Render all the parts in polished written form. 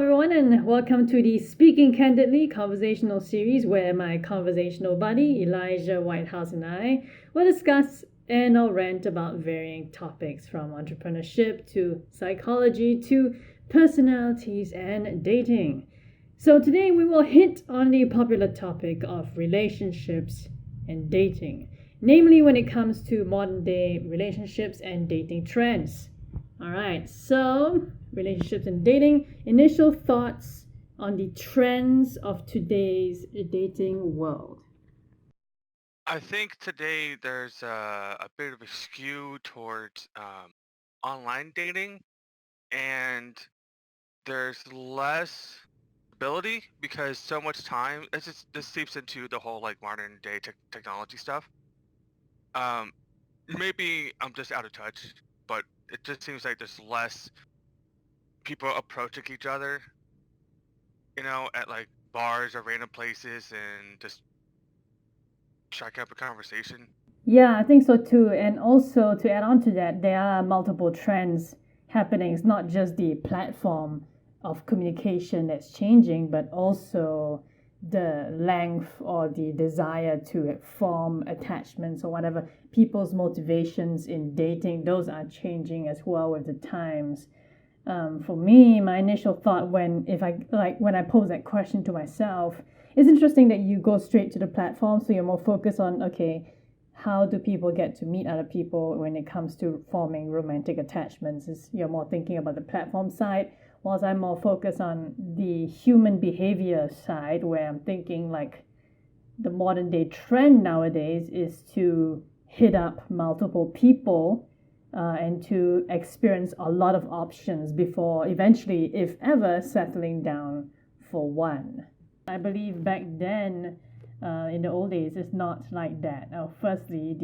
everyone, and welcome to the Speaking Candidly conversational series where my conversational buddy Elijah Whitehouse and I will discuss and I'll rant about varying topics from entrepreneurship to psychology to personalities and dating. So today we will hit on the popular topic of relationships and dating, namely when it comes to modern day relationships and dating trends. All right, so relationships and dating, initial thoughts on the trends of today's dating world. I think today there's a bit of a skew towards online dating, and there's less ability because so much time. This seeps into the whole like modern day technology stuff. Um, Maybe I'm just out of touch, but it just seems like there's less people approaching each other, at like bars or random places and just strike up a conversation. Yeah, I think so too. And also to add on to that, there are multiple trends happening. It's not just the platform of communication that's changing, but also the length or the desire to form attachments or whatever. People's motivations in dating, those are changing as well with the times. For me, my initial thought when I pose that question to myself, it's interesting that you go straight to the platform, so you're more focused on okay, how do people get to meet other people when it comes to forming romantic attachments? Is you're more thinking about the platform side, whilst I'm more focused on the human behavior side, where I'm thinking like the modern day trend nowadays is to hit up multiple people and to experience a lot of options before eventually, if ever, settling down for one. I believe back then, in the old days, it's not like that. Firstly,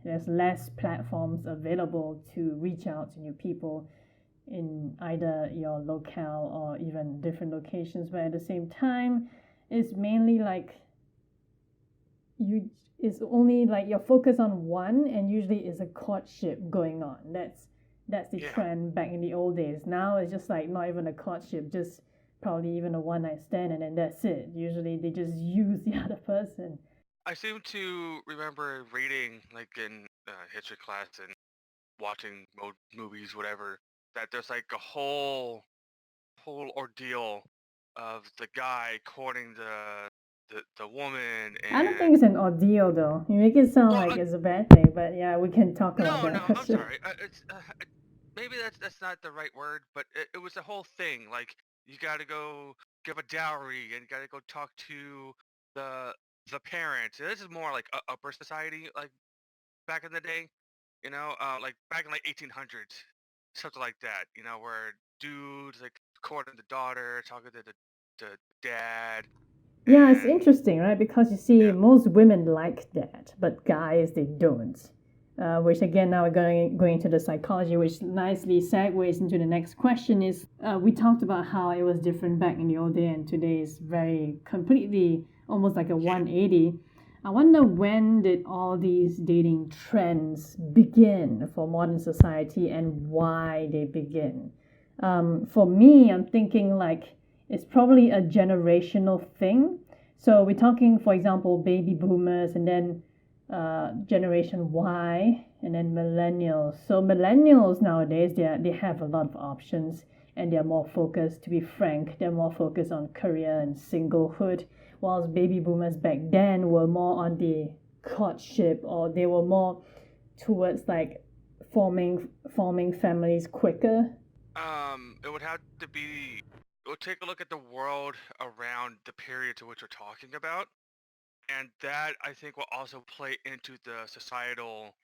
there's less platforms available to reach out to new people in either your locale or even different locations. But at the same time, it's mainly like it's only like you're focused on one, and usually it's a courtship going on. That's the Yeah. trend back in the old days. Now it's just like not even a courtship, just probably even a one night stand, and then that's it. Usually they just use the other person. I seem to remember reading, like in history class and watching movies, whatever, that there's like a whole ordeal of the guy courting the woman, I don't and think it's an ordeal though. You make it sound well, like it's a bad thing, but yeah, we can talk about no, that no, for I'm sure. sorry. It's maybe that's not the right word, but it was a whole thing. Like you got to go give a dowry, and you got to go talk to the the parents. This is more like upper society, like back in the day, like back in like 1800s, something like that, where dudes like courting the daughter, talking to the dad, Yeah, it's and interesting, right? Because you see, yeah, most women like that, but guys they don't. Which again, now we're going into the psychology, which nicely segues into the next question. Is we talked about how it was different back in the old day, and today is very completely almost like a yeah. 180. I wonder when did all these dating trends begin for modern society and why they begin. For me, I'm thinking like it's probably a generational thing. So we're talking, for example, baby boomers and then Generation Y and then millennials. So millennials nowadays, they have a lot of options and they're more focused, to be frank, they're more focused on career and singlehood, whilst baby boomers back then were more on the courtship, or they were more towards like forming families quicker. It would have to be. We'll take a look at the world around the period to which we're talking about, and that I think will also play into the societal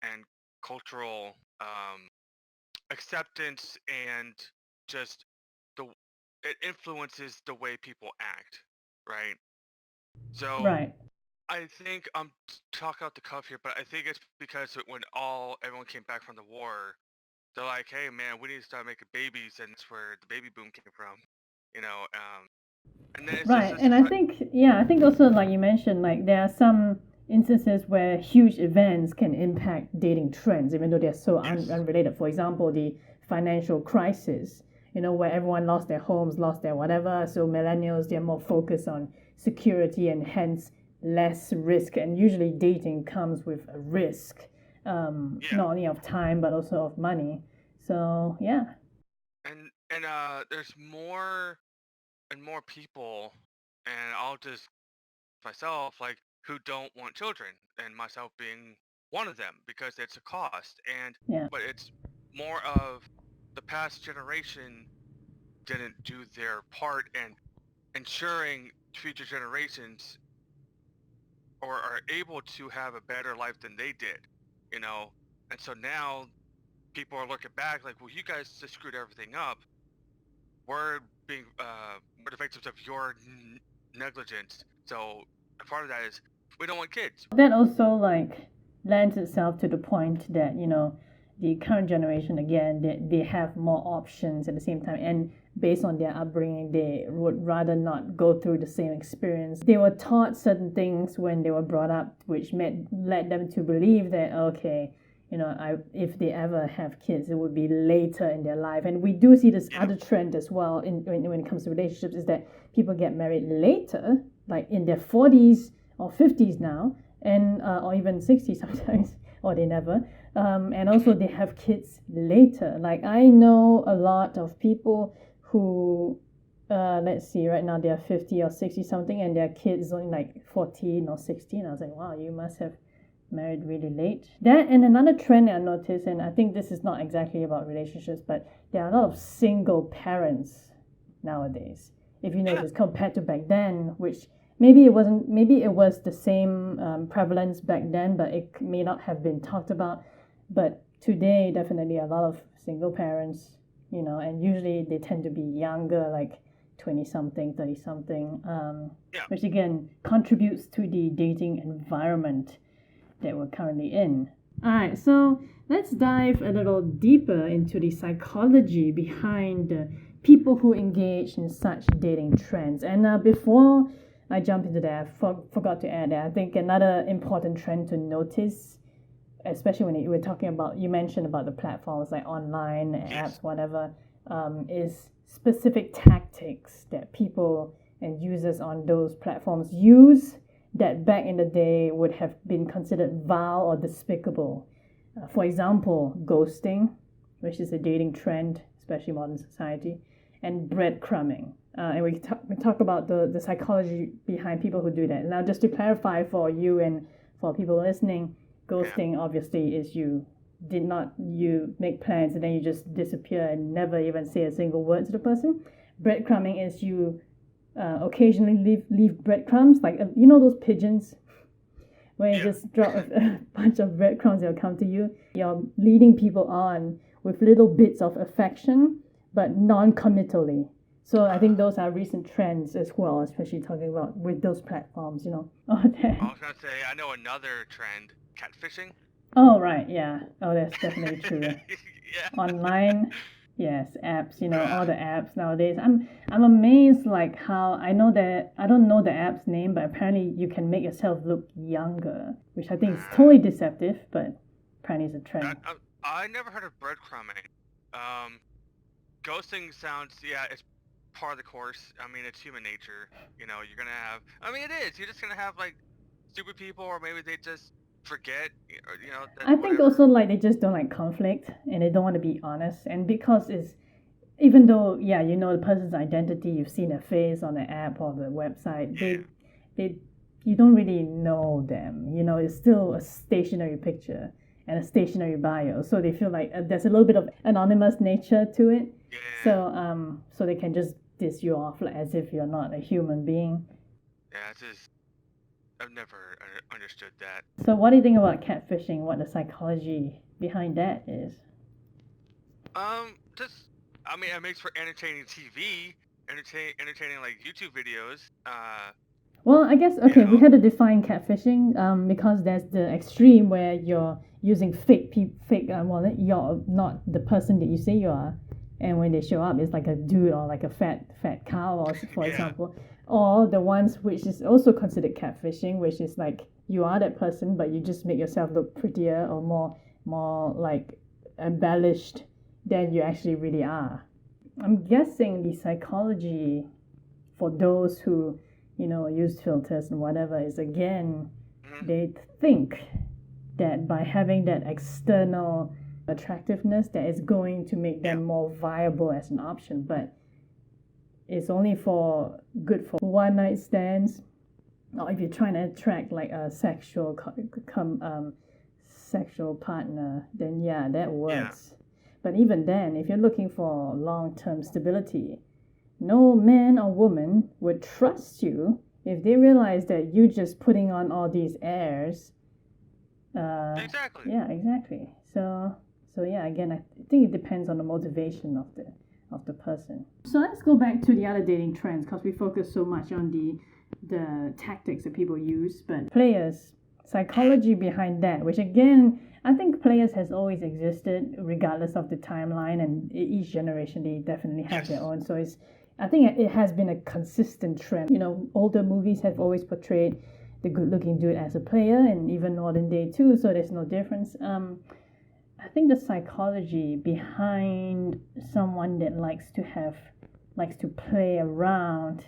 and cultural acceptance, and just the it influences the way people act, right? So Right. I think I'm talking out the cuff here, but I think it's because when everyone came back from the war, they're like, "Hey, man, we need to start making babies," and that's where the baby boom came from, and then it's just Right, a and I society. think yeah, I think also like you mentioned, like there are some instances where huge events can impact dating trends, even though they're so Yes. unrelated. For example, the financial crisis. where everyone lost their homes, lost their whatever. So millennials, they're more focused on security and hence less risk. And usually dating comes with a risk, not only of time but also of money. So yeah. And there's more and more people, and I'll just myself like who don't want children, and myself being one of them because it's a cost. And Yeah. but it's more of the past generation didn't do their part in ensuring future generations or are able to have a better life than they did, you know. And so now people are looking back like, well, you guys just screwed everything up. We're we're the victims of your negligence. So a part of that is we don't want kids. That also like lends itself to the point that the current generation, again, they have more options at the same time, and based on their upbringing they would rather not go through the same experience. They were taught certain things when they were brought up which led them to believe that, okay, if they ever have kids, it would be later in their life. And we do see this other trend as well when it comes to relationships, is that people get married later, like in their 40s or 50s now, and or even 60s sometimes, or they never. And also they have kids later. Like I know a lot of people who, let's see, right now they're 50 or 60 something, and their kids only like 14 or 16. I was like, wow, you must have married really late. That, and another trend I noticed, and I think this is not exactly about relationships, but there are a lot of single parents nowadays. If you notice, compared to back then, which maybe it was the same prevalence back then, but it may not have been talked about. But today, definitely a lot of single parents, and usually they tend to be younger, like 20-something, 30-something, which again contributes to the dating environment that we're currently in. All right, so let's dive a little deeper into the psychology behind people who engage in such dating trends. And before I jump into that, I forgot to add that I think another important trend to notice, especially when we're talking about, you mentioned about the platforms like online apps, whatever, is specific tactics that people and users on those platforms use that back in the day would have been considered vile or despicable. For example, ghosting, which is a dating trend, especially modern society, and breadcrumbing. And we talk about the psychology behind people who do that. Now, just to clarify for you and for people listening, ghosting obviously is you make plans and then you just disappear and never even say a single word to the person. Breadcrumbing is you occasionally leave breadcrumbs, like those pigeons where you just drop a bunch of breadcrumbs, they'll come to you. You're leading people on with little bits of affection but non-committally. So I think those are recent trends as well, especially talking about with those platforms, I was gonna say, I know another trend, catfishing. Oh right, yeah. Oh, that's definitely true. Online. Yes, apps, all the apps nowadays. I'm amazed like how I don't know the app's name, but apparently you can make yourself look younger, which I think is totally deceptive, but apparently it's a trend. I never heard of breadcrumbing. Ghosting sounds, it's part of the course. I mean, it's human nature. You're gonna have, it is. You're just gonna have like stupid people, or maybe they just forget, I think also like they just don't like conflict and they don't want to be honest, and because it's, even though the person's identity, you've seen their face on the app or the website, they you don't really know them, it's still a stationary picture and a stationary bio, so they feel like there's a little bit of anonymous nature to it. So they can just diss you off like, as if you're not a human being. It's just, I've never understood that. So what do you think about catfishing? What the psychology behind that is? It makes for entertaining TV, entertaining like YouTube videos. Well, I guess, okay, we had to define catfishing because there's the extreme where you're using fake you're not the person that you say you are, and when they show up, it's like a dude or like a fat cow, or for example. Or the ones which is also considered catfishing, which is like you are that person, but you just make yourself look prettier or more like embellished than you actually really are. I'm guessing the psychology for those who, use filters and whatever is, again, Hmm. they think that by having that external attractiveness that is going to make Yeah. them more viable as an option, but it's only good for one night stands, or if you're trying to attract like a sexual partner, then yeah, that Yeah. works. But even then, if you're looking for long-term stability, no man or woman would trust you if they realize that you're just putting on all these airs. Exactly. Yeah, exactly. So yeah, again, I think it depends on the motivation of the person. So let's go back to the other dating trends because we focus so much on the tactics that people use, but players, psychology behind that, which again, I think players has always existed regardless of the timeline, and each generation they definitely have their Yes. own. So I think it has been a consistent trend. Older movies have always portrayed the good-looking dude as a player, and even modern day too. So there's no difference. I think the psychology behind someone that likes to play around,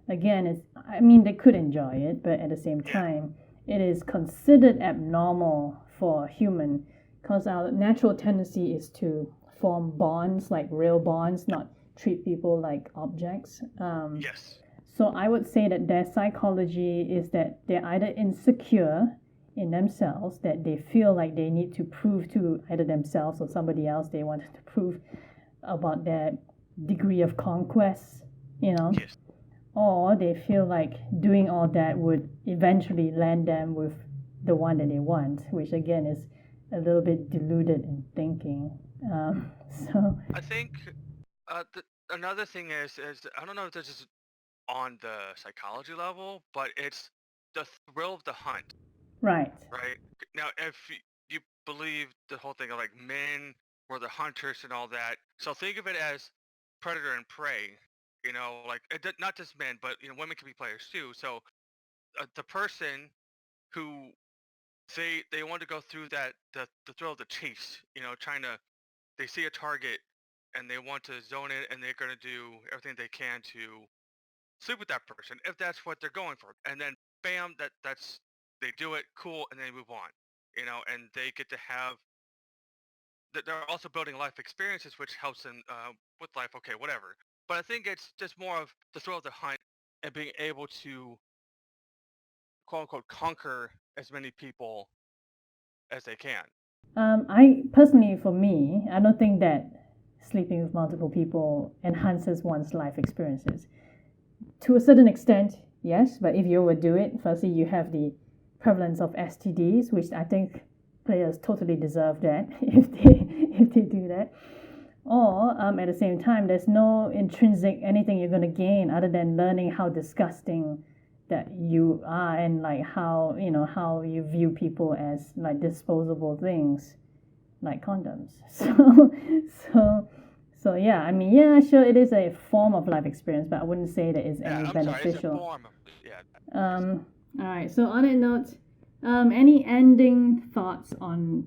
again, is, I mean, they could enjoy it, but at the same Yeah. time, it is considered abnormal for a human because our natural tendency is to form bonds, like real bonds, not treat people like objects. Yes. So I would say that their psychology is that they're either insecure in themselves, that they feel like they need to prove to either themselves or somebody else, they want to prove about their degree of conquest, Yes. or they feel like doing all that would eventually land them with the one that they want, which again is a little bit deluded in thinking. So I think another thing is I don't know if this is on the psychology level, but it's the thrill of the hunt, right, right? Now, if you believe the whole thing of like men were the hunters and all that, so think of it as predator and prey. Like not just men, but women can be players too. So the person who they want to go through the thrill of the chase, trying to they see a target and they want to zone it and they're going to do everything they can to sleep with that person if that's what they're going for, and then bam, that's they do it, cool, and they move on, and they get to have that they're also building life experiences which helps them with life, okay, whatever. But I think it's just more of the thrill of the hunt and being able to quote unquote conquer as many people as they can. I personally, for me, I don't think that sleeping with multiple people enhances one's life experiences. To a certain extent, yes, but if you overdo it, firstly, you have the prevalence of STDs, which I think players totally deserve that if they do that. Or at the same time, there's no intrinsic anything you're gonna gain other than learning how disgusting that you are, and like how you view people as like disposable things like condoms. So so yeah, I mean, yeah, sure, it is a form of life experience, but I wouldn't say that it's Yeah, any I'm sorry, it's a beneficial. form of, yeah. Yes. All right. So on that note, any ending thoughts on?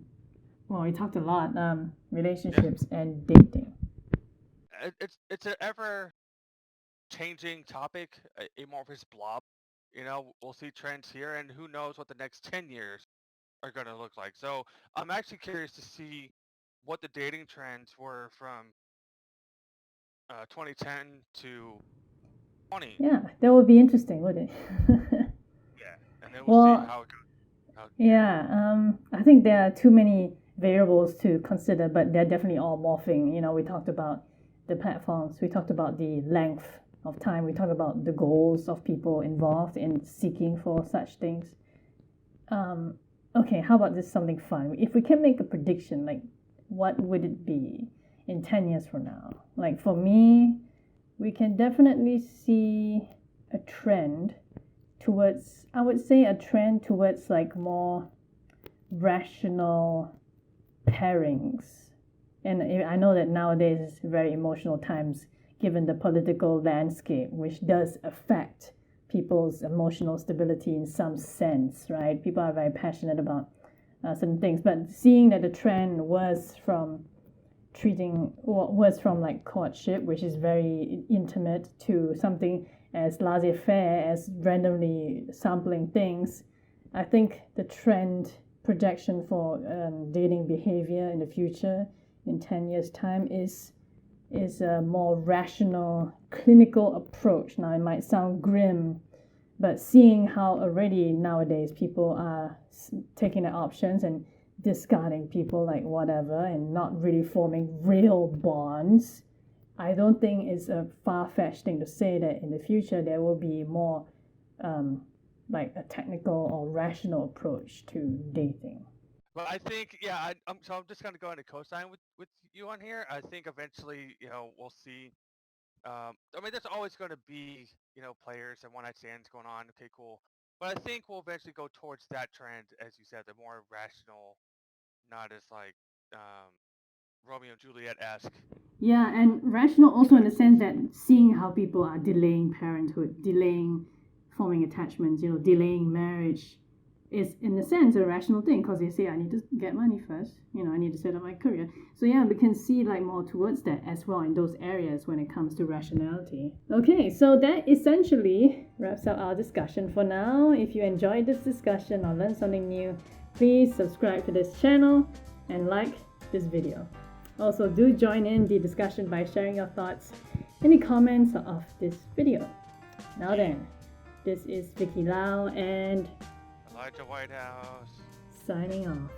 Well, we talked a lot. Yeah. Relationships and dating. It's an ever changing topic, amorphous blob. We'll see trends here, and who knows what the next 10 years are going to look like. So I'm actually curious to see what the dating trends were from 2010 to 20. Yeah, that would be interesting, wouldn't it? Yeah, and then we'll see Well, how it goes. Yeah. yeah. I think there are too many variables to consider, but they're definitely all morphing. We talked about the platforms. We talked about the length of time. We talked about the goals of people involved in seeking for such things. Um, okay, how about this something fun? If we can make a prediction, like what would it be in 10 years from now? Like for me, we can definitely see a trend towards, I would say, a trend towards like more rational pairings. And I know that nowadays is very emotional times given the political landscape, which does affect people's emotional stability in some sense, right? People are very passionate about certain things, but seeing that the trend was from treating words from like courtship, which is very intimate, to something as laissez-faire as randomly sampling things. I think the trend projection for dating behavior in the future in 10 years time is a more rational clinical approach. Now it might sound grim, but seeing how already nowadays people are taking the options and discarding people like whatever and not really forming real bonds, I don't think it's a far-fetched thing to say that in the future there will be more like a technical or rational approach to dating. But I think, yeah, so I'm just going to go into co-sign with you on here. I think eventually, we'll see. I mean, there's always going to be, players and one-night stands going on. Okay, cool. But I think we'll eventually go towards that trend, as you said, the more rational, not as like Romeo and Juliet-esque. Yeah, and rational also in the sense that seeing how people are delaying parenthood, delaying forming attachments, delaying marriage is in a sense a rational thing because they say I need to get money first, I need to set up my career. So yeah, we can see like more towards that as well in those areas when it comes to rationality. Okay, so that essentially wraps up our discussion for now. If you enjoyed this discussion or learned something new, please subscribe to this channel and like this video. Also, do join in the discussion by sharing your thoughts in the comments of this video. Now then, this is Vicki Lau and Elijah Whitehouse signing off.